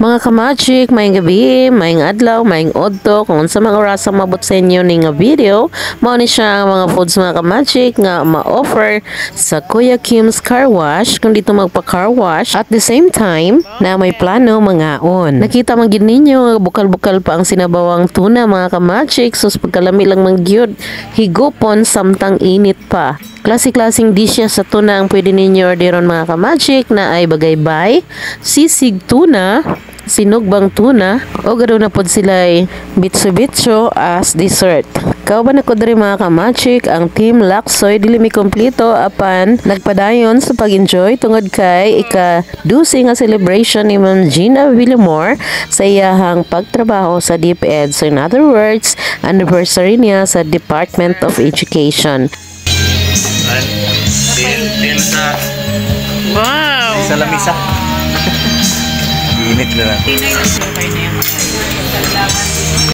Mga kamachik, maayong gabi, maayong adlaw, maayong odto, kung sa mga oras ang mabot sa inyo ni nga video, mao ni siya ang mga foods mga kamachik nga ma-offer sa Kuya Kim's Car Wash, kung dito magpa-car wash, at the same time, na may plano mangaon. Nakita man gid ninyo, bukal-bukal pa ang sinabawang tuna mga kamachik, sus pagkalami lang mangyud, higupon samtang init pa. Klase-klaseng disya sa tuna ang pwede ninyo orderon mga kamachik na ay bagaybay, sisig tuna, sinugbang tuna, o ganoon na pod sila ay bitso-bitso as dessert. Kauban ako diri mga kamachik, ang Team Laksoy dili mi kompleto apan nagpadayon sa pag-enjoy tungod kay ika-12 nga celebration ni Ma'am Gina Villamor sa iyahang pagtrabaho sa DepEd. So in other words, anniversary niya sa Department of Education. Din sa Wow! lamisa. Init na lang. Tinay na sila kayo na yan.